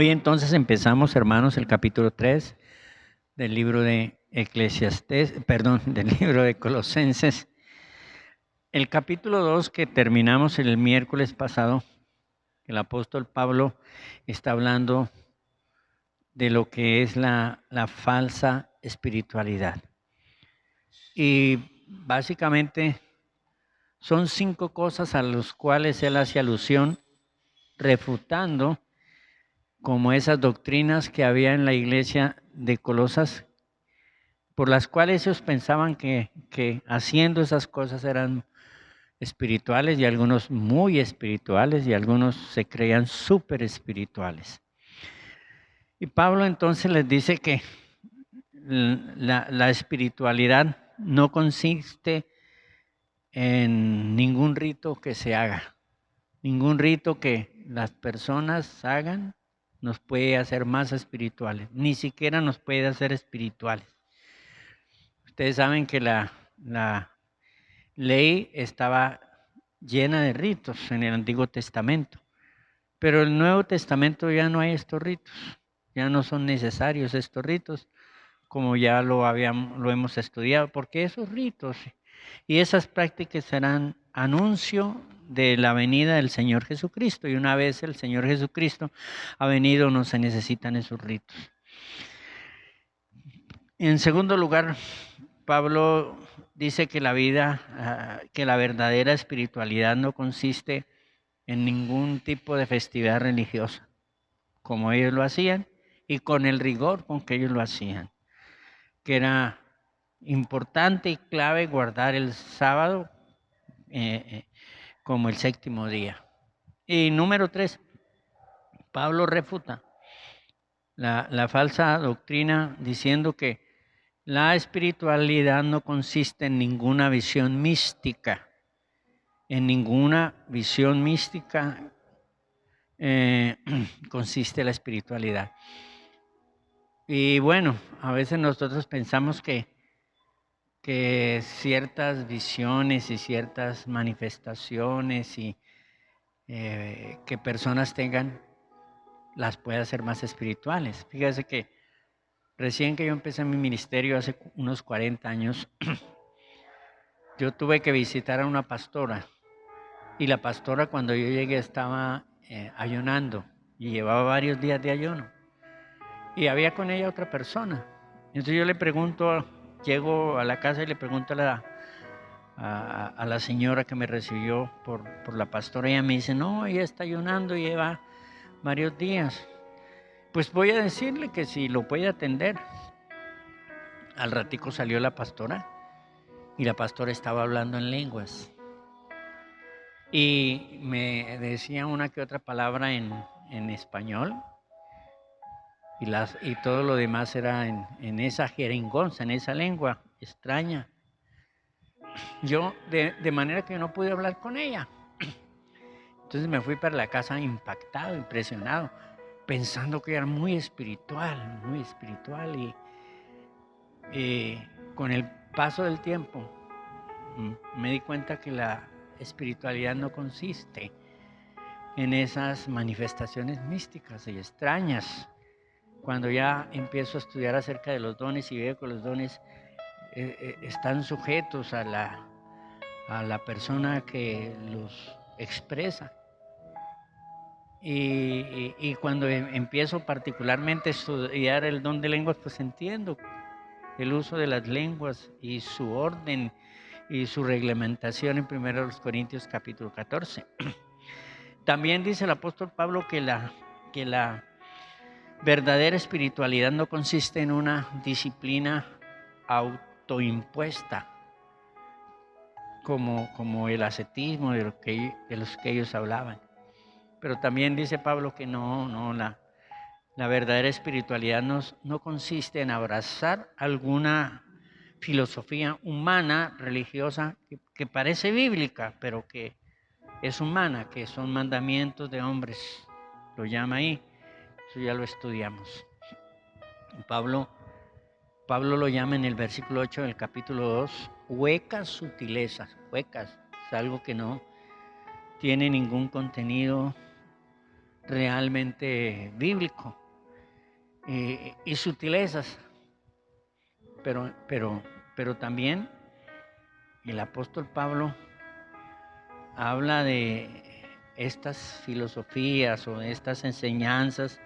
Hoy entonces empezamos, hermanos, el capítulo 3 del libro de del libro de Colosenses. El capítulo 2 que terminamos el miércoles pasado, el apóstol Pablo está hablando de lo que es la falsa espiritualidad. Y básicamente son 5 cosas a las cuales él hace alusión, refutando como esas doctrinas que había en la iglesia de Colosas, por las cuales ellos pensaban que haciendo esas cosas eran espirituales, y algunos muy espirituales, y algunos se creían súper espirituales. Y Pablo entonces les dice que la espiritualidad no consiste en ningún rito que se haga, ningún rito que las personas hagan nos puede hacer más espirituales, ni siquiera nos puede hacer espirituales. Ustedes saben que la ley estaba llena de ritos en el Antiguo Testamento, pero en el Nuevo Testamento ya no hay estos ritos, ya no son necesarios estos ritos, como ya lo hemos estudiado, porque esos ritos y esas prácticas serán anuncio de la venida del Señor Jesucristo, y una vez el Señor Jesucristo ha venido, no se necesitan esos ritos. En segundo lugar, Pablo dice que que la verdadera espiritualidad no consiste en ningún tipo de festividad religiosa, como ellos lo hacían y con el rigor con que ellos lo hacían, que era importante y clave guardar el sábado como el séptimo día. Y número 3, Pablo refuta la falsa doctrina diciendo que la espiritualidad no consiste en ninguna visión mística. En ninguna visión mística consiste la espiritualidad. Y bueno, a veces nosotros pensamos que ciertas visiones y ciertas manifestaciones y que personas tengan las puede hacer más espirituales. Fíjese que recién que yo empecé mi ministerio hace unos 40 años, yo tuve que visitar a una pastora, y la pastora cuando yo llegué estaba ayunando y llevaba varios días de ayuno, y había con ella otra persona. Entonces yo le pregunto, llego a la casa y le pregunto a la señora que me recibió por la pastora, y ella me dice, no, ella está ayunando y lleva varios días. Pues voy a decirle que si lo puede atender. Al ratico salió la pastora y la pastora estaba hablando en lenguas y me decía una que otra palabra en español, y todo lo demás era en esa jeringonza, en esa lengua extraña. Yo de manera que no pude hablar con ella. Entonces me fui para la casa impactado, impresionado, pensando que era muy espiritual, y con el paso del tiempo me di cuenta que la espiritualidad no consiste en esas manifestaciones místicas y extrañas. Cuando ya empiezo a estudiar acerca de los dones y veo que los dones están sujetos a la persona que los expresa. Y cuando empiezo particularmente a estudiar el don de lenguas, pues entiendo el uso de las lenguas y su orden y su reglamentación en 1 Corintios capítulo 14. También dice el apóstol Pablo que la verdadera espiritualidad no consiste en una disciplina autoimpuesta, como el ascetismo de los que ellos hablaban. Pero también dice Pablo que la verdadera espiritualidad no consiste en abrazar alguna filosofía humana, religiosa, que parece bíblica, pero que es humana, que son mandamientos de hombres. Lo llama ahí, eso ya lo estudiamos. Pablo lo llama en el versículo 8 del capítulo 2, huecas sutilezas. Huecas, es algo que no tiene ningún contenido realmente bíblico y sutilezas, pero también el apóstol Pablo habla de estas filosofías o de estas enseñanzas,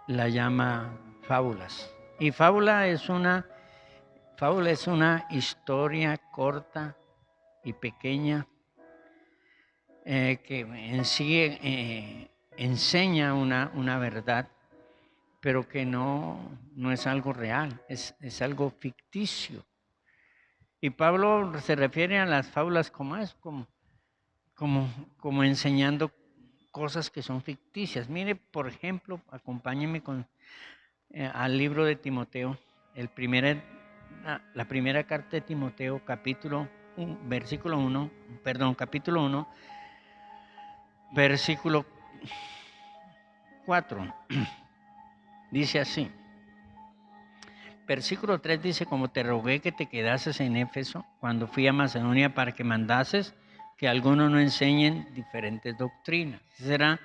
la llama fábulas. Y fábula es una historia corta y pequeña que en sí enseña una verdad, pero que no es algo real, es algo ficticio. Y Pablo se refiere a las fábulas como eso, como enseñando cosas que son ficticias. Mire, por ejemplo, acompáñeme al libro de Timoteo, la primera carta de Timoteo, capítulo 1, versículo 4. Dice así. Versículo 3 dice: como te rogué que te quedases en Éfeso cuando fui a Macedonia para que mandases que algunos no enseñen diferentes doctrinas. Esa será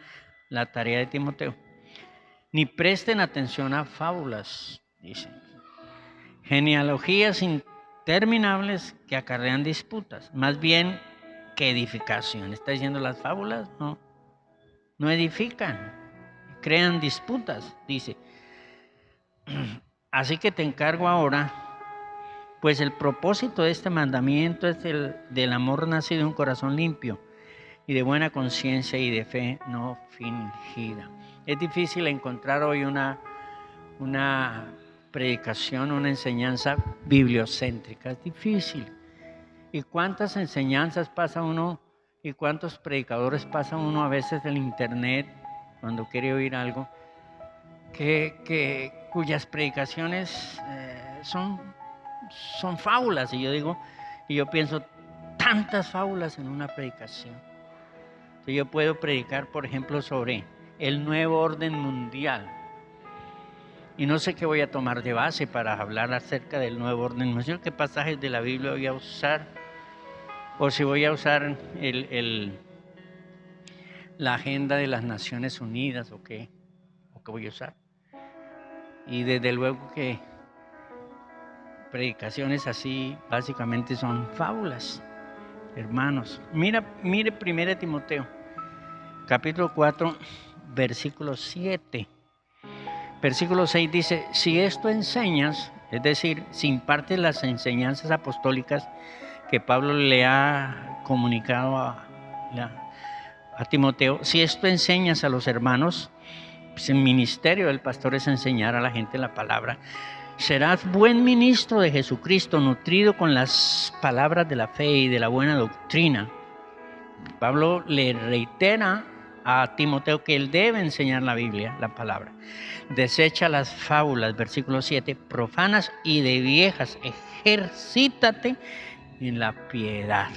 la tarea de Timoteo. Ni presten atención a fábulas, dice. Genealogías interminables que acarrean disputas, más bien que edificación. Está diciendo las fábulas no edifican, crean disputas, dice. Así que te encargo ahora, pues el propósito de este mandamiento es el del amor nacido de un corazón limpio y de buena conciencia y de fe no fingida. Es difícil encontrar hoy una predicación, una enseñanza bibliocéntrica. Es difícil. ¿Y cuántas enseñanzas pasa uno y cuántos predicadores pasa uno a veces en internet cuando quiere oír algo? Cuyas predicaciones son fábulas, y yo pienso, tantas fábulas en una predicación. Entonces yo puedo predicar, por ejemplo, sobre el nuevo orden mundial, y no sé qué voy a tomar de base para hablar acerca del nuevo orden mundial, qué pasajes de la Biblia voy a usar, o si voy a usar la agenda de las Naciones Unidas, o qué voy a usar. Y desde luego que predicaciones así básicamente son fábulas, hermanos. Mire 1 Timoteo, capítulo 4, versículo 7. Versículo 6 dice: si esto enseñas, es decir, si impartes las enseñanzas apostólicas que Pablo le ha comunicado a Timoteo, si esto enseñas a los hermanos, pues el ministerio del pastor es enseñar a la gente la palabra. Serás buen ministro de Jesucristo, nutrido con las palabras de la fe y de la buena doctrina. Pablo le reitera a Timoteo que él debe enseñar la Biblia, la palabra. Desecha las fábulas, versículo 7, profanas y de viejas. Ejercítate en la piedad,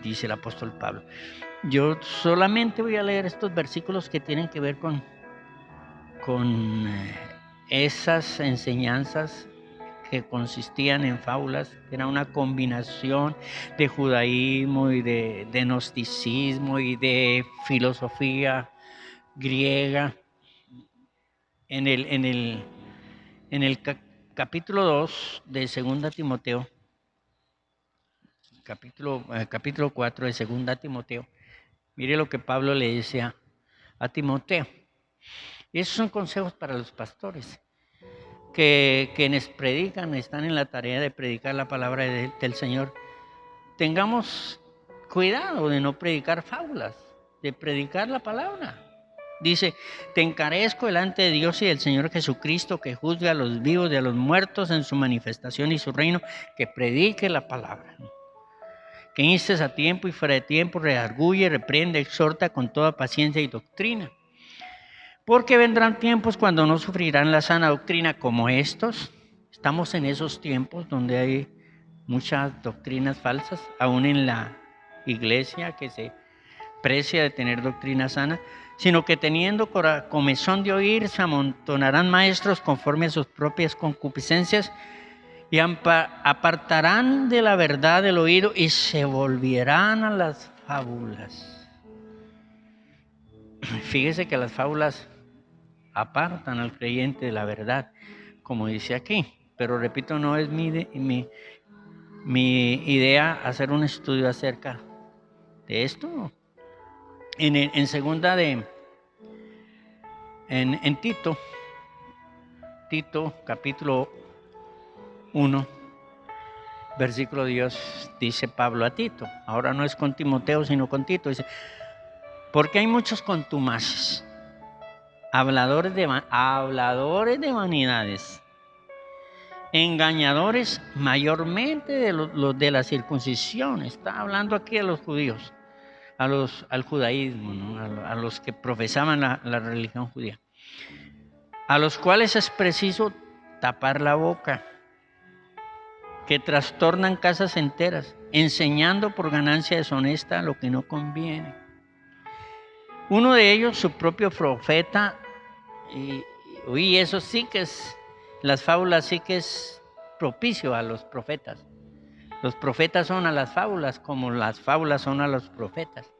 dice el apóstol Pablo. Yo solamente voy a leer estos versículos que tienen que ver con esas enseñanzas que consistían en fábulas. Era una combinación de judaísmo y de gnosticismo y de filosofía griega. En el capítulo 2 de 2 Timoteo, capítulo 4 de 2 Timoteo, mire lo que Pablo le dice a Timoteo. Y esos son consejos para los pastores, que quienes predican, están en la tarea de predicar la palabra del Señor. Tengamos cuidado de no predicar fábulas, de predicar la palabra. Dice: te encarezco delante de Dios y del Señor Jesucristo, que juzga a los vivos y a los muertos en su manifestación y su reino, que predique la palabra. Que instes a tiempo y fuera de tiempo, redarguye, reprende, exhorta con toda paciencia y doctrina. Porque vendrán tiempos cuando no sufrirán la sana doctrina como estos. Estamos en esos tiempos donde hay muchas doctrinas falsas, aún en la iglesia que se precia de tener doctrina sana, sino que teniendo comezón de oír, se amontonarán maestros conforme a sus propias concupiscencias y apartarán de la verdad el oído y se volverán a las fábulas. Fíjese que las fábulas apartan al creyente de la verdad, como dice aquí. Pero repito, no es mi idea hacer un estudio acerca de esto. En segunda en Tito capítulo 1, versículo Dios, dice Pablo a Tito. Ahora no es con Timoteo, sino con Tito. Dice, porque hay muchos contumaces, habladores de vanidades, engañadores mayormente de los de la circuncisión. Está hablando aquí de los judíos, al judaísmo, ¿no? A los que profesaban la religión judía, a los cuales es preciso tapar la boca, que trastornan casas enteras, enseñando por ganancia deshonesta lo que no conviene. Uno de ellos, su propio profeta, y eso sí que es, las fábulas sí que es propicio a los profetas. Los profetas son a las fábulas como las fábulas son a los profetas.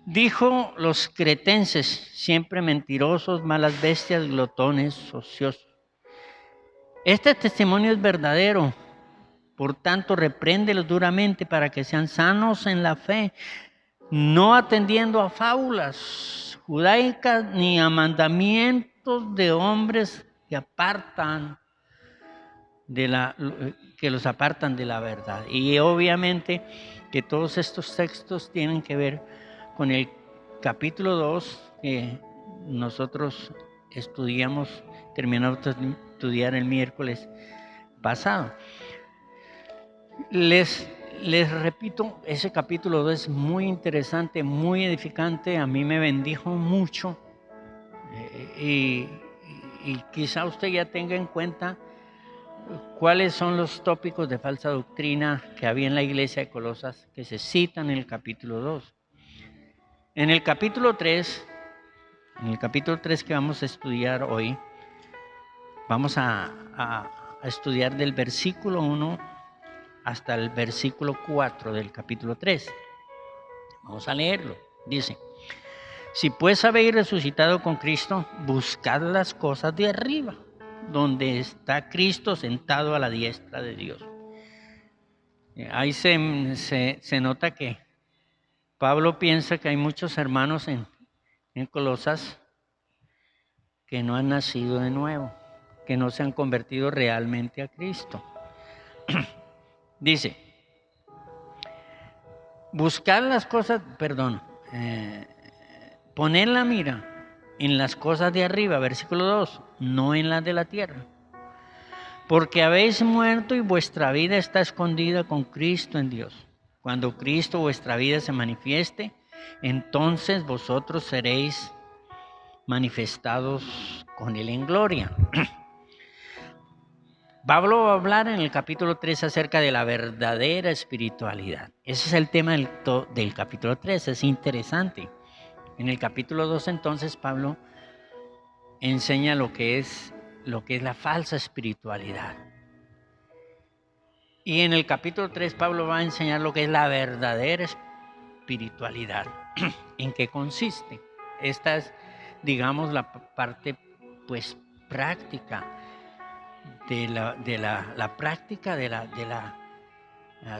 Dijo los cretenses, siempre mentirosos, malas bestias, glotones, ociosos. Este testimonio es verdadero, por tanto repréndelos duramente para que sean sanos en la fe, no atendiendo a fábulas judaicas ni a mandamientos de hombres que los apartan de la verdad. Y obviamente que todos estos textos tienen que ver con el capítulo 2 que nosotros terminamos de estudiar el miércoles pasado. Les repito, ese capítulo 2 es muy interesante, muy edificante, a mí me bendijo mucho y quizá usted ya tenga en cuenta cuáles son los tópicos de falsa doctrina que había en la iglesia de Colosas que se citan en el capítulo 2. En el capítulo 3 que vamos a estudiar hoy, vamos a estudiar del versículo 1 hasta el versículo 4 del capítulo 3. Vamos a leerlo. Dice, si pues habéis resucitado con Cristo, buscad las cosas de arriba, donde está Cristo sentado a la diestra de Dios. Ahí se nota que Pablo piensa que hay muchos hermanos en Colosas que no han nacido de nuevo, que no se han convertido realmente a Cristo. Dice, buscar las cosas, poner la mira en las cosas de arriba, versículo 2, no en las de la tierra. Porque habéis muerto y vuestra vida está escondida con Cristo en Dios. Cuando Cristo vuestra vida se manifieste, entonces vosotros seréis manifestados con Él en gloria. Pablo va a hablar en el capítulo 3 acerca de la verdadera espiritualidad. Ese es el tema del capítulo 3, es interesante. En el capítulo 2 entonces Pablo enseña lo que es la falsa espiritualidad. Y en el capítulo 3 Pablo va a enseñar lo que es la verdadera espiritualidad. ¿En qué consiste? Esta es, digamos, la parte pues práctica de la práctica de la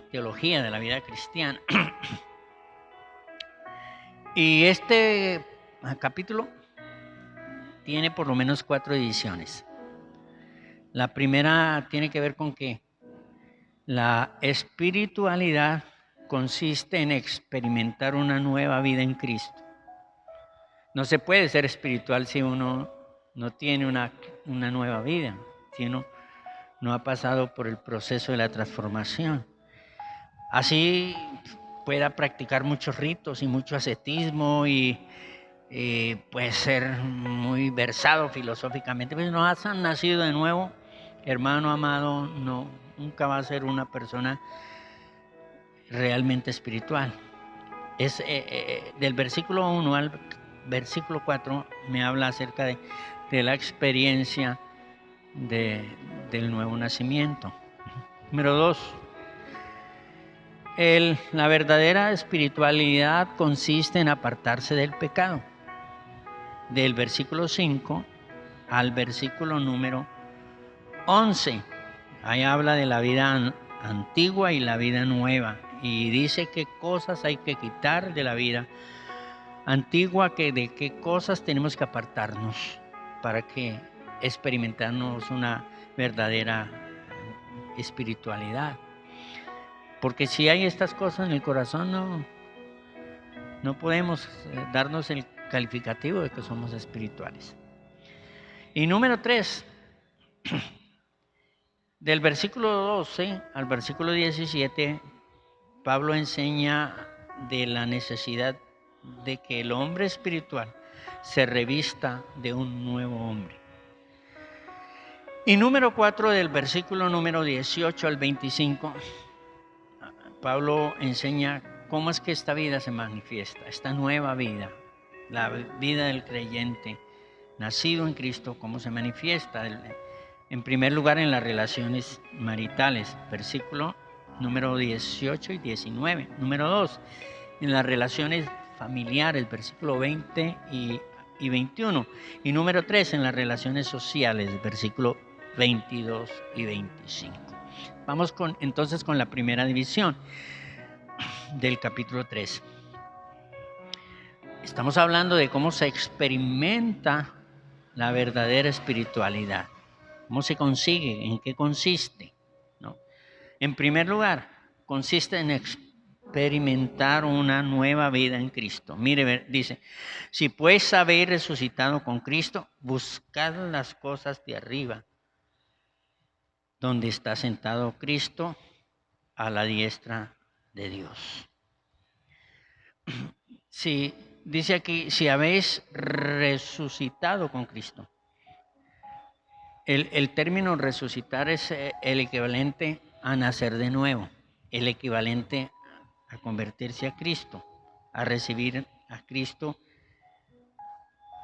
teología de la vida cristiana. Y este capítulo tiene por lo menos 4 ediciones. La primera tiene que ver con que la espiritualidad consiste en experimentar una nueva vida en Cristo. No se puede ser espiritual si uno no tiene una nueva vida, si uno no ha pasado por el proceso de la transformación. Así pueda practicar muchos ritos y mucho ascetismo y puede ser muy versado filosóficamente, pero si no has nacido de nuevo, hermano amado, nunca va a ser una persona realmente espiritual. Es del versículo 1 al versículo 4 me habla acerca de la experiencia del nuevo nacimiento. Número 2, La verdadera espiritualidad consiste en apartarse del pecado. Del versículo 5 al versículo número 11. Ahí habla de la vida antigua y la vida nueva. Y dice qué cosas hay que quitar de la vida antigua, de qué cosas tenemos que apartarnos para que experimentarnos una verdadera espiritualidad. Porque si hay estas cosas en el corazón, no podemos darnos el calificativo de que somos espirituales. Y número 3, del versículo 12 al versículo 17, Pablo enseña de la necesidad de que el hombre espiritual se revista de un nuevo hombre. Y número 4, del versículo número 18 al 25, Pablo enseña cómo es que esta vida se manifiesta, esta nueva vida, la vida del creyente nacido en Cristo, cómo se manifiesta. En primer lugar, en las relaciones maritales, versículo número 18 y 19. Número 2, en las relaciones familiares, versículo 20 y 21. Y número 3, en las relaciones sociales, versículo 22 y 25. Vamos entonces con la primera división del capítulo 3. Estamos hablando de cómo se experimenta la verdadera espiritualidad. ¿Cómo se consigue? ¿En qué consiste? ¿No? En primer lugar, consiste en experimentar una nueva vida en Cristo. Mire, dice, si pues habéis resucitado con Cristo, buscad las cosas de arriba, donde está sentado Cristo a la diestra de Dios. Si dice aquí, si habéis resucitado con Cristo. El término resucitar es el equivalente a nacer de nuevo, el equivalente a convertirse a Cristo, a recibir a Cristo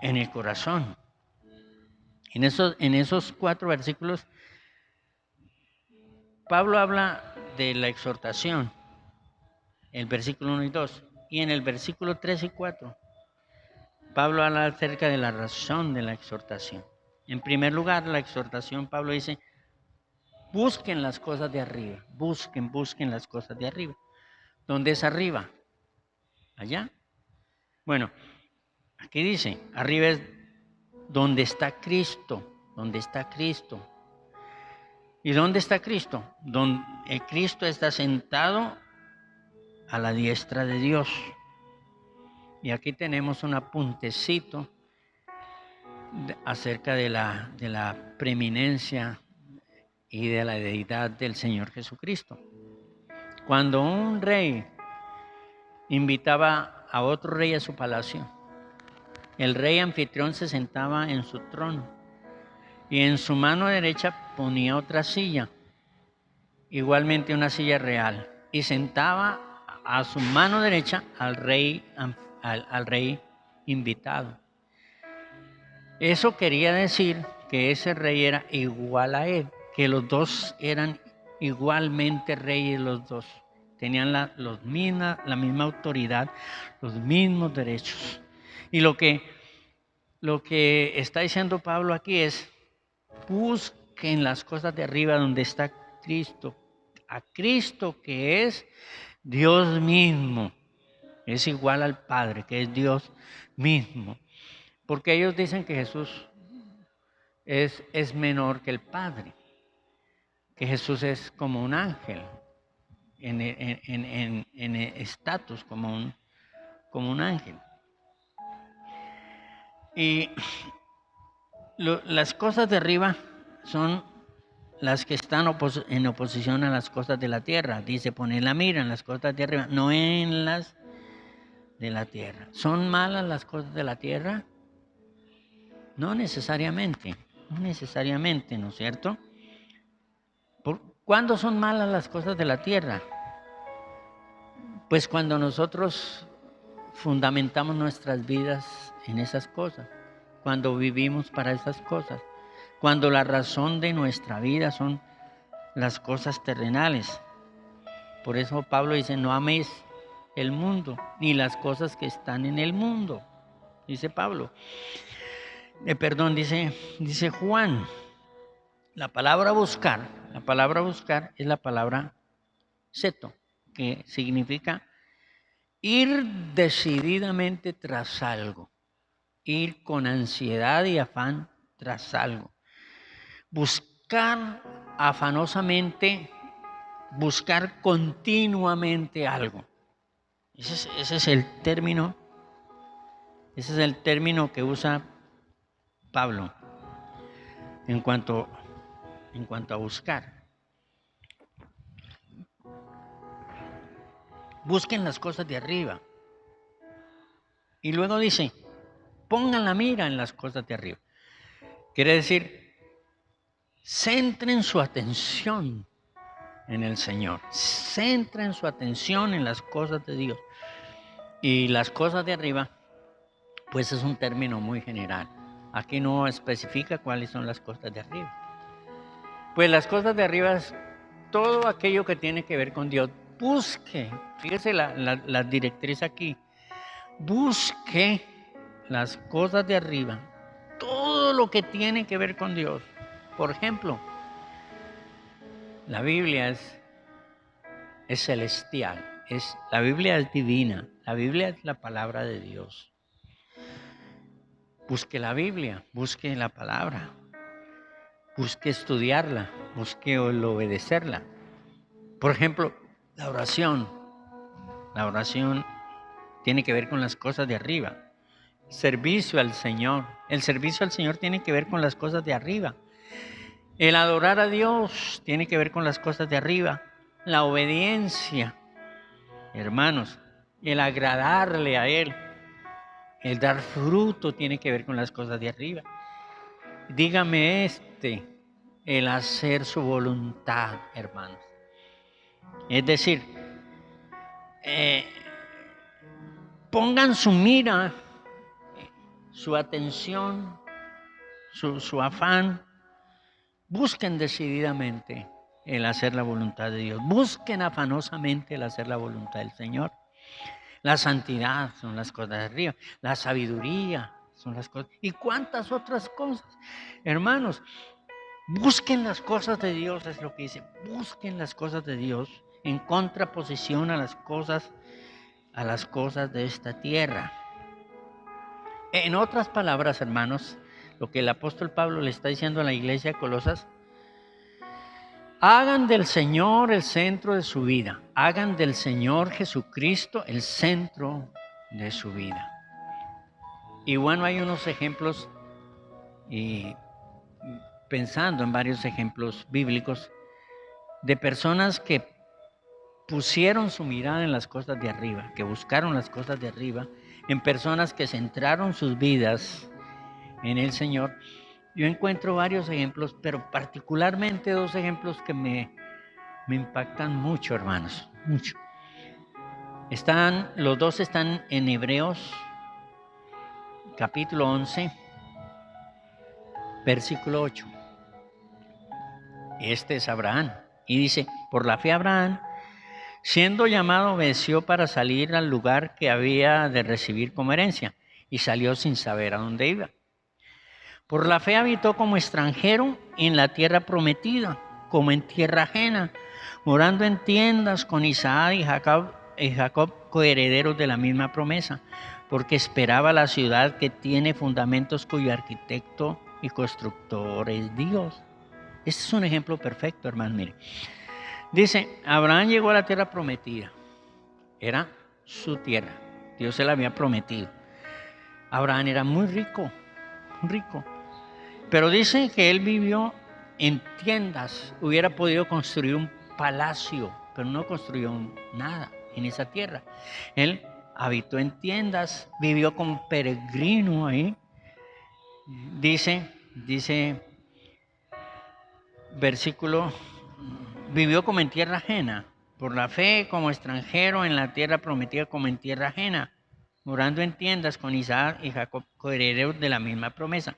en el corazón. En esos 4 versículos, Pablo habla de la exhortación, el versículo 1 y 2, y en el versículo 3 y 4, Pablo habla acerca de la razón de la exhortación. En primer lugar, la exhortación, Pablo dice, busquen las cosas de arriba, busquen las cosas de arriba. ¿Dónde es arriba? Allá. Bueno, aquí dice, arriba es donde está Cristo, donde está Cristo. ¿Y dónde está Cristo? Donde Cristo está sentado a la diestra de Dios. Y aquí tenemos un apuntecito acerca de la preeminencia y de la deidad del Señor Jesucristo. Cuando un rey invitaba a otro rey a su palacio, el rey anfitrión se sentaba en su trono y en su mano derecha ponía otra silla, igualmente una silla real, y sentaba a su mano derecha al rey invitado. Eso quería decir que ese rey era igual a él, que los dos eran igualmente reyes los dos. Tenían la misma autoridad, los mismos derechos. Y lo que está diciendo Pablo aquí es, busquen las cosas de arriba donde está Cristo. A Cristo que es Dios mismo. Es igual al Padre, que es Dios mismo. Porque ellos dicen que Jesús es menor que el Padre, que Jesús es como un ángel, en estatus, como un ángel. Y las cosas de arriba son las que están en oposición a las cosas de la tierra. Dice, poner la mira en las cosas de arriba, no en las de la tierra. ¿Son malas las cosas de la tierra? No necesariamente, ¿no es cierto? ¿Cuándo son malas las cosas de la tierra? Pues cuando nosotros fundamentamos nuestras vidas en esas cosas, cuando vivimos para esas cosas, cuando la razón de nuestra vida son las cosas terrenales. Por eso Pablo dice, no améis el mundo, ni las cosas que están en el mundo, dice Pablo. Dice Juan, la palabra buscar es la palabra seto, que significa ir decididamente tras algo, ir con ansiedad y afán tras algo, buscar afanosamente, buscar continuamente algo. Ese es el término que usa Pablo en cuanto a buscar. Busquen las cosas de arriba. Y luego dice, pongan la mira en las cosas de arriba. Quiere decir, centren su atención en el Señor. Centren su atención en las cosas de Dios. Y las cosas de arriba, pues es un término muy general. Aquí no especifica cuáles son las cosas de arriba. Pues las cosas de arriba es todo aquello que tiene que ver con Dios. Busque, fíjese la directriz aquí. Busque las cosas de arriba, todo lo que tiene que ver con Dios. Por ejemplo, la Biblia es celestial, la Biblia es divina, la Biblia es la palabra de Dios. Busque la Biblia, busque la palabra, busque estudiarla, busque obedecerla. Por ejemplo, la oración tiene que ver con las cosas de arriba. Servicio al Señor. El servicio al Señor tiene que ver con las cosas de arriba. El adorar a Dios tiene que ver con las cosas de arriba. La obediencia, hermanos, el agradarle a Él, el dar fruto tiene que ver con las cosas de arriba. Dígame el hacer su voluntad, hermanos. Es decir, pongan su mira, su atención, su afán, busquen decididamente el hacer la voluntad de Dios. Busquen afanosamente el hacer la voluntad del Señor. La santidad son las cosas de arriba. La sabiduría son las cosas. ¿Y cuántas otras cosas? Hermanos, busquen las cosas de Dios, es lo que dice. Busquen las cosas de Dios en contraposición a las cosas de esta tierra. En otras palabras, hermanos, lo que el apóstol Pablo le está diciendo a la iglesia de Colosas, hagan del Señor el centro de su vida. Hagan del Señor Jesucristo el centro de su vida. Y bueno, hay unos ejemplos, y pensando en varios ejemplos bíblicos, de personas que pusieron su mirada en las cosas de arriba, que buscaron las cosas de arriba, en personas que centraron sus vidas en el Señor. Yo encuentro varios ejemplos, pero particularmente dos ejemplos que me impactan mucho, hermanos, mucho. Los dos están en Hebreos, capítulo 11, versículo 8. Este es Abraham. Y dice, por la fe Abraham, siendo llamado, obedeció para salir al lugar que había de recibir como herencia, y salió sin saber a dónde iba. Por la fe habitó como extranjero en la tierra prometida, como en tierra ajena, morando en tiendas con Isaac y Jacob, coherederos de la misma promesa, porque esperaba la ciudad que tiene fundamentos, cuyo arquitecto y constructor es Dios. Este es un ejemplo perfecto, hermano. Mire, dice, Abraham llegó a la tierra prometida. Era su tierra. Dios se la había prometido. Abraham era muy rico. Pero dice que él vivió en tiendas. Hubiera podido construir un palacio, pero no construyó nada en esa tierra. Él habitó en tiendas, vivió como peregrino ahí. Dice, versículo, vivió como en tierra ajena, por la fe como extranjero en la tierra prometida, como en tierra ajena, morando en tiendas con Isaac y Jacob, coherederos de la misma promesa.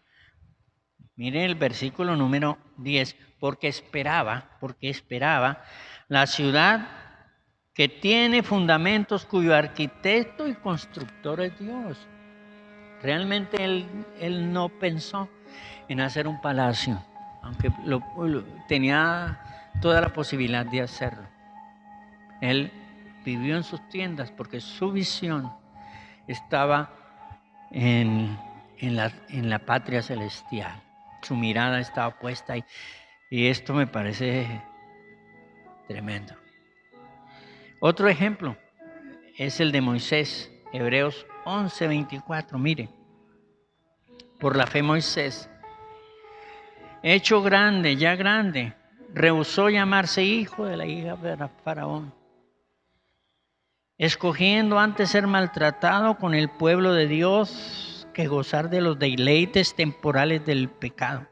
Miren el versículo número 10, porque esperaba la ciudad que tiene fundamentos, cuyo arquitecto y constructor es Dios. Realmente él no pensó en hacer un palacio, aunque tenía toda la posibilidad de hacerlo. Él vivió en sus tiendas porque su visión estaba en la patria celestial. Su mirada estaba puesta ahí. Y esto me parece tremendo. Otro ejemplo es el de Moisés, Hebreos 11:24. Mire, por la fe Moisés, hecho grande, ya grande, rehusó llamarse hijo de la hija de Faraón, escogiendo antes ser maltratado con el pueblo de Dios que gozar de los deleites temporales del pecado,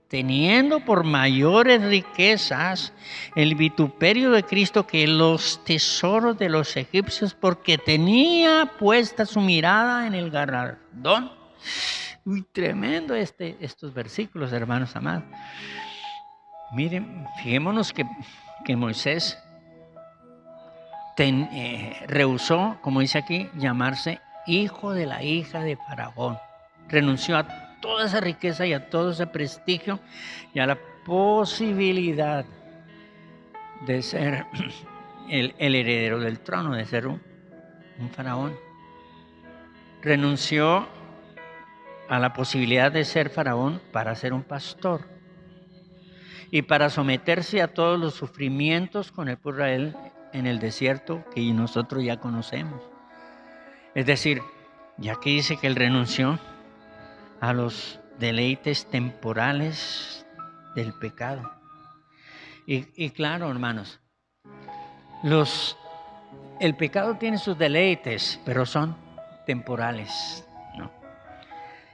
teniendo por mayores riquezas el vituperio de Cristo que los tesoros de los egipcios, porque tenía puesta su mirada en el galardón. Uy, tremendo estos versículos, hermanos amados. Miren, fijémonos que Moisés rehusó, como dice aquí, llamarse hijo de la hija de Faraón. Renunció a toda esa riqueza y a todo ese prestigio y a la posibilidad de ser el heredero del trono, de ser un faraón. Renunció a la posibilidad de ser faraón para ser un pastor y para someterse a todos los sufrimientos con el pueblo de Israel en el desierto que nosotros ya conocemos. Es decir, ya que dice que él renunció a los deleites temporales del pecado. Y claro, hermanos, el pecado tiene sus deleites, pero son temporales, ¿no?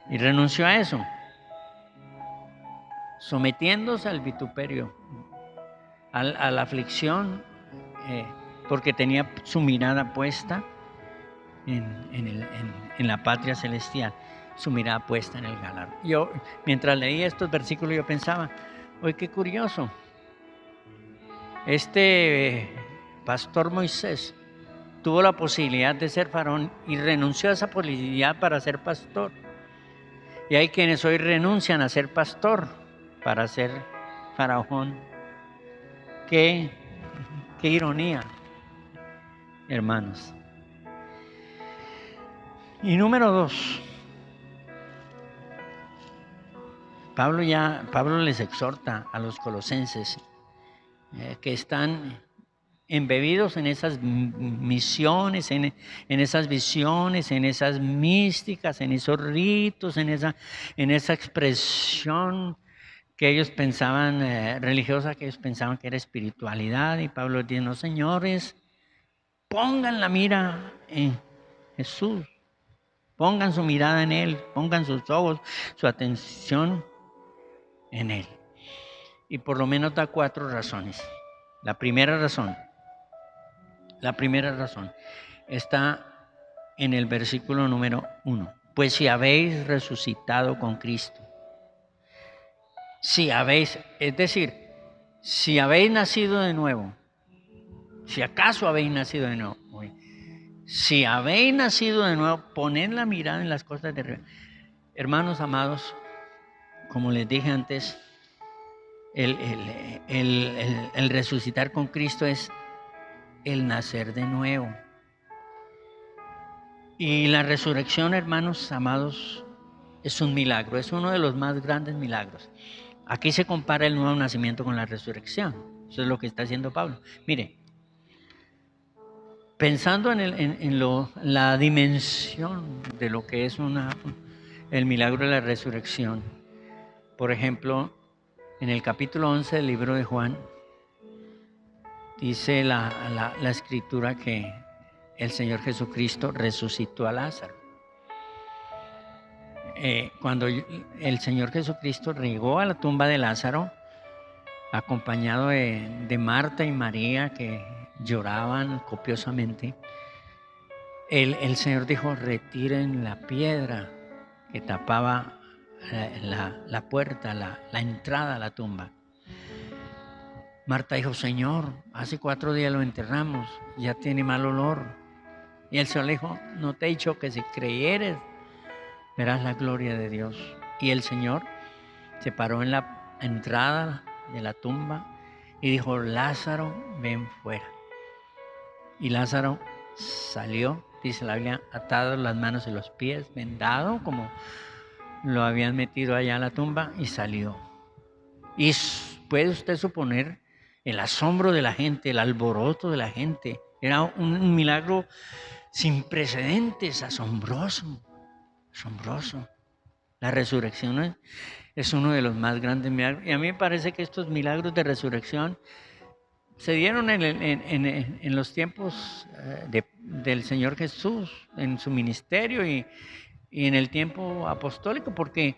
Y renunció a eso, sometiéndose al vituperio, a la aflicción, porque tenía su mirada puesta en la patria celestial, su mirada puesta en el galardón. Yo, mientras leía estos versículos, yo pensaba, oye, qué curioso, pastor Moisés tuvo la posibilidad de ser faraón y renunció a esa posibilidad para ser pastor. Y hay quienes hoy renuncian a ser pastor para ser faraón. Qué ironía, hermanos. Y número 2, Pablo les exhorta a los colosenses que están embebidos en esas misiones, en esas visiones, en esas místicas, en esos ritos, en esa expresión que ellos pensaban religiosa, que ellos pensaban que era espiritualidad. Y Pablo dice, no, señores, pongan la mira en Jesús, pongan su mirada en Él, pongan sus ojos, su atención en Él. Y por lo menos da 4 razones. La primera razón está en el versículo número 1. Pues si habéis resucitado con Cristo, es decir, si habéis nacido de nuevo, si acaso habéis nacido de nuevo, si habéis nacido de nuevo, poned la mirada en las cosas de arriba. Hermanos amados, como les dije antes, el resucitar con Cristo es el nacer de nuevo. Y la resurrección, hermanos amados, es un milagro, es uno de los más grandes milagros. Aquí se compara el nuevo nacimiento con la resurrección. Eso es lo que está haciendo Pablo. Mire, pensando en la dimensión de lo que es el milagro de la resurrección, por ejemplo, en el capítulo 11 del libro de Juan, dice la escritura que el Señor Jesucristo resucitó a Lázaro. Cuando el Señor Jesucristo llegó a la tumba de Lázaro, acompañado de Marta y María, que lloraban copiosamente, el Señor dijo, retiren la piedra que tapaba la puerta, la entrada a la tumba. Marta dijo, Señor, hace 4 días lo enterramos, ya tiene mal olor. Y el Señor le dijo, no te he dicho que si creyeres, verás la gloria de Dios. Y el Señor se paró en la entrada de la tumba y dijo, Lázaro, ven fuera. Y Lázaro salió, dice la Biblia, atado las manos y los pies, vendado, como lo habían metido allá a la tumba, y salió. Y puede usted suponer el asombro de la gente, el alboroto de la gente. Era un milagro sin precedentes, asombroso, asombroso. La resurrección es uno de los más grandes milagros. Y a mí me parece que estos milagros de resurrección se dieron en los tiempos del Señor Jesús, en su ministerio y en el tiempo apostólico, porque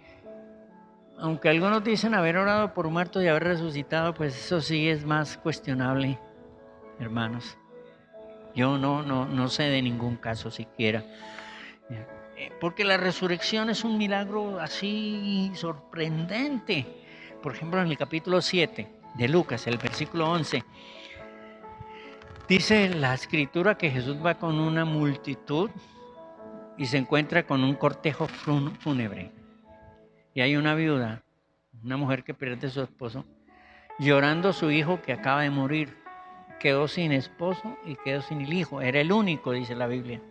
aunque algunos dicen haber orado por muertos y haber resucitado, pues eso sí es más cuestionable, hermanos. Yo no sé de ningún caso siquiera. Porque la resurrección es un milagro así sorprendente. Por ejemplo, en el capítulo 7 de Lucas, el versículo 11, dice la escritura que Jesús va con una multitud y se encuentra con un cortejo fúnebre. Y hay una viuda, una mujer que pierde a su esposo, llorando a su hijo que acaba de morir. Quedó sin esposo y quedó sin el hijo. Era el único, dice la Biblia.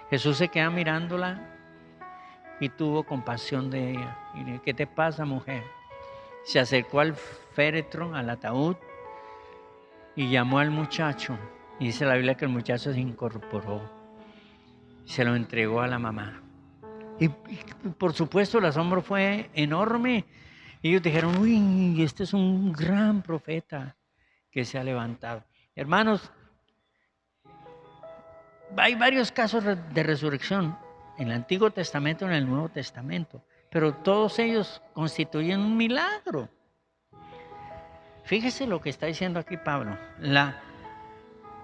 Jesús se queda mirándola y tuvo compasión de ella. Y le dijo, ¿qué te pasa, mujer? Se acercó al féretro, al ataúd, y llamó al muchacho. Y dice la Biblia que el muchacho se incorporó. Se lo entregó a la mamá. Y por supuesto el asombro fue enorme. Y ellos dijeron, uy, este es un gran profeta que se ha levantado. Hermanos, hay varios casos de resurrección en el Antiguo Testamento y en el Nuevo Testamento, pero todos ellos constituyen un milagro. Fíjese lo que está diciendo aquí Pablo.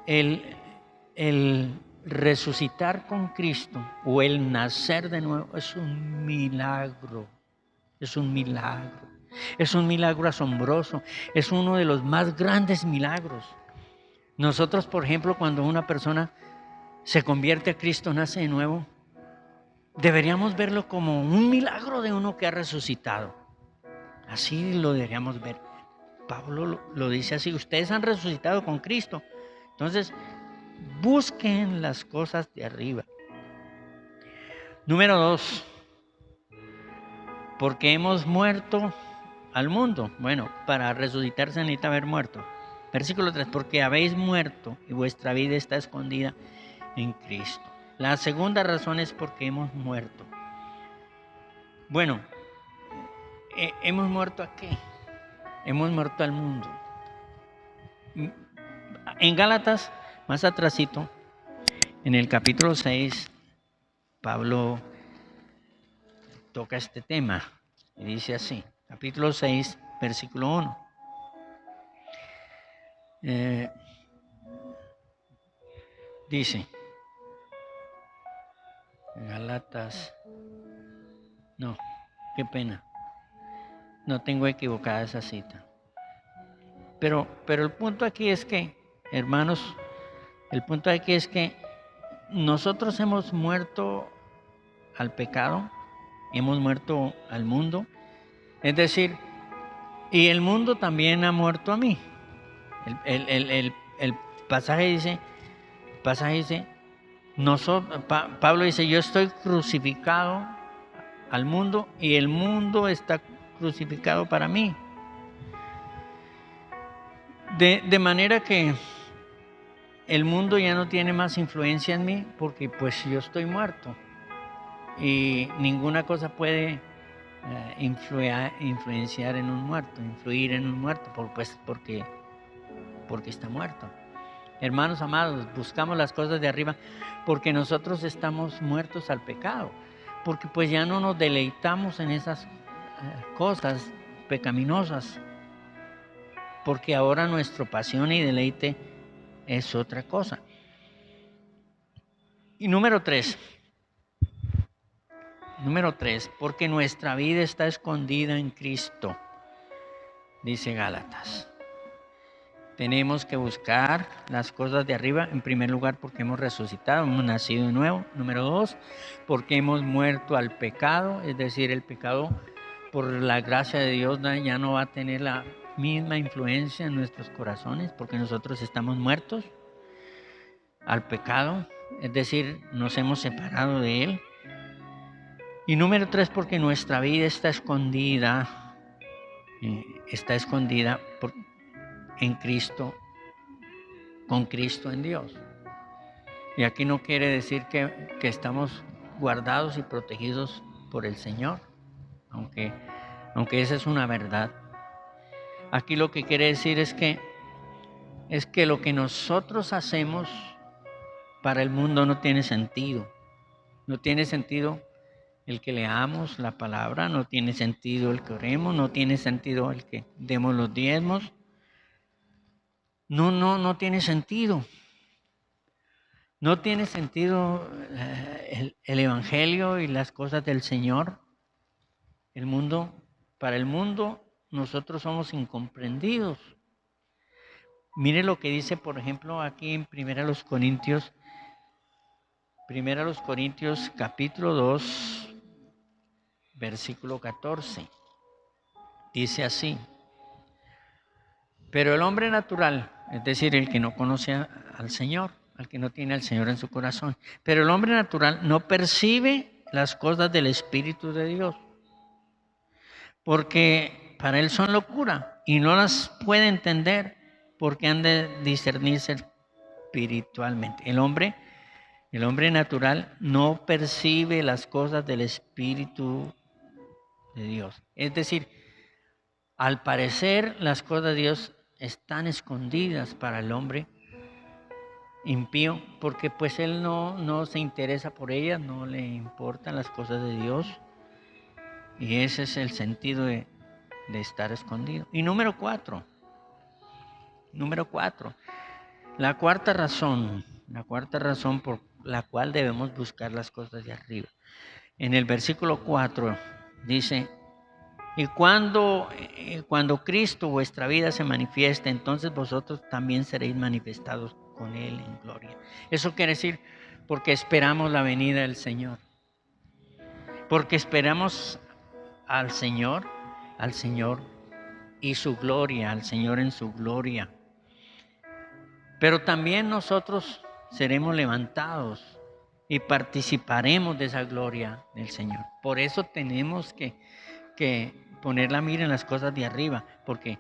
El resucitar con Cristo o el nacer de nuevo es un milagro. Es un milagro. Es un milagro asombroso. Es uno de los más grandes milagros. Nosotros, por ejemplo, cuando una persona se convierte a Cristo, nace de nuevo, deberíamos verlo como un milagro de uno que ha resucitado. Así lo deberíamos ver. Pablo lo dice así, ustedes han resucitado con Cristo. Entonces, busquen las cosas de arriba. Número 2, porque hemos muerto al mundo. Bueno, para resucitar se necesita haber muerto. Versículo 3, porque habéis muerto y vuestra vida está escondida en Cristo. La segunda razón es porque hemos muerto. Bueno, ¿hemos muerto a qué? Hemos muerto al mundo. En Gálatas, más atrasito, en el capítulo 6, Pablo toca este tema y dice así, capítulo 6, versículo 1. Dice, Gálatas, no, qué pena, no tengo equivocada esa cita. Pero el punto aquí es que, hermanos, el punto aquí es que nosotros hemos muerto al pecado, hemos muerto al mundo, es decir, y el mundo también ha muerto a mí. El pasaje dice, Pablo dice, yo estoy crucificado al mundo y el mundo está crucificado para mí. De manera que el mundo ya no tiene más influencia en mí porque pues yo estoy muerto y ninguna cosa puede influenciar en un muerto, influir en un muerto, porque está muerto. Hermanos amados, buscamos las cosas de arriba porque nosotros estamos muertos al pecado, porque pues ya no nos deleitamos en esas cosas pecaminosas, porque ahora nuestra pasión y deleite es otra cosa. Y número 3, porque nuestra vida está escondida en Cristo, dice Gálatas. Tenemos que buscar las cosas de arriba, en primer lugar, porque hemos resucitado, hemos nacido de nuevo. Número 2, porque hemos muerto al pecado, es decir, el pecado, por la gracia de Dios, ya no va a tener la misma influencia en nuestros corazones, porque nosotros estamos muertos al pecado, es decir, nos hemos separado de él. Y número 3, porque nuestra vida está escondida en Cristo, con Cristo en Dios. Y aquí no quiere decir que estamos guardados y protegidos por el Señor, aunque esa es una verdad. Aquí lo que quiere decir es que lo que nosotros hacemos para el mundo no tiene sentido. No tiene sentido el que leamos la palabra, no tiene sentido el que oremos, no tiene sentido el que demos los diezmos. No tiene sentido. No tiene sentido el Evangelio y las cosas del Señor. Para el mundo, nosotros somos incomprendidos. Mire lo que dice, por ejemplo, aquí en 1 Corintios capítulo 2, versículo 14. Dice así: pero el hombre natural, es decir, el que no conoce al Señor, al que no tiene al Señor en su corazón, pero el hombre natural no percibe las cosas del Espíritu de Dios, porque para él son locura y no las puede entender, porque han de discernirse espiritualmente. El hombre natural no percibe las cosas del Espíritu de Dios. Es decir, al parecer las cosas de Dios están escondidas para el hombre impío, porque pues él no se interesa por ellas, no le importan las cosas de Dios, y ese es el sentido de estar escondido. Y número 4, la cuarta razón por la cual debemos buscar las cosas de arriba. En el versículo 4 dice: y cuando Cristo vuestra vida se manifieste, entonces vosotros también seréis manifestados con Él en gloria. Eso quiere decir, porque esperamos la venida del Señor. Porque esperamos al Señor y su gloria, al Señor en su gloria. Pero también nosotros seremos levantados y participaremos de esa gloria del Señor. Por eso tenemos que poner la mira en las cosas de arriba, porque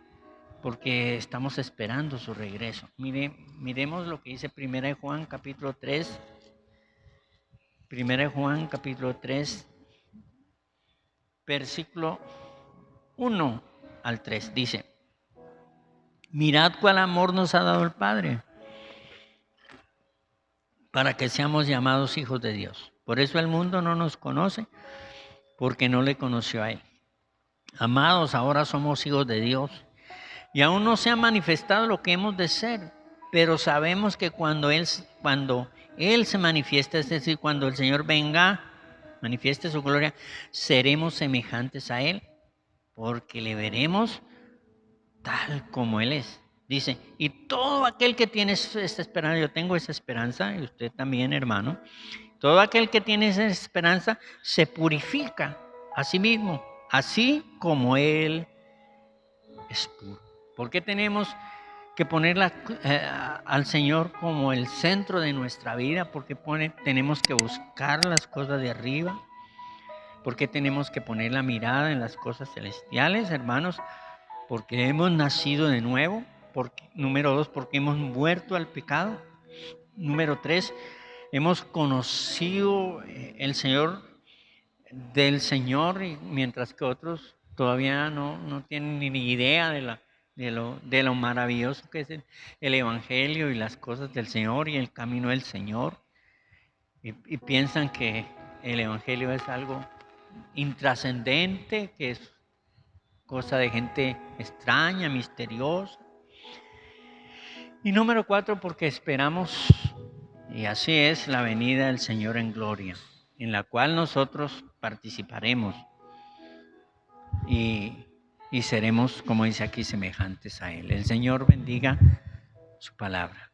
estamos esperando su regreso. Miremos lo que dice 1 Juan capítulo 3. 1 Juan capítulo 3, versículo 1 al 3. Dice: mirad cuál amor nos ha dado el Padre, para que seamos llamados hijos de Dios. Por eso el mundo no nos conoce, porque no le conoció a Él. Amados, ahora somos hijos de Dios, y aún no se ha manifestado lo que hemos de ser, pero sabemos que cuando Él se manifieste, es decir, cuando el Señor venga, manifieste su gloria, seremos semejantes a Él, porque le veremos tal como Él es. Dice: y todo aquel que tiene esta esperanza, yo tengo esa esperanza, y usted también, hermano, todo aquel que tiene esa esperanza se purifica a sí mismo, así como Él es puro. ¿Por qué tenemos que poner al Señor como el centro de nuestra vida? Porque tenemos que buscar las cosas de arriba. Porque tenemos que poner la mirada en las cosas celestiales, hermanos. Porque hemos nacido de nuevo. Número 2, porque hemos muerto al pecado. Número 3, hemos conocido el Señor del Señor, y mientras que otros todavía no tienen ni idea de lo maravilloso que es el Evangelio y las cosas del Señor y el camino del Señor, y piensan que el Evangelio es algo intrascendente, que es cosa de gente extraña, misteriosa. Y número 4, porque esperamos, y así es, la venida del Señor en gloria, en la cual nosotros participaremos y seremos, como dice aquí, semejantes a Él. El Señor bendiga su palabra.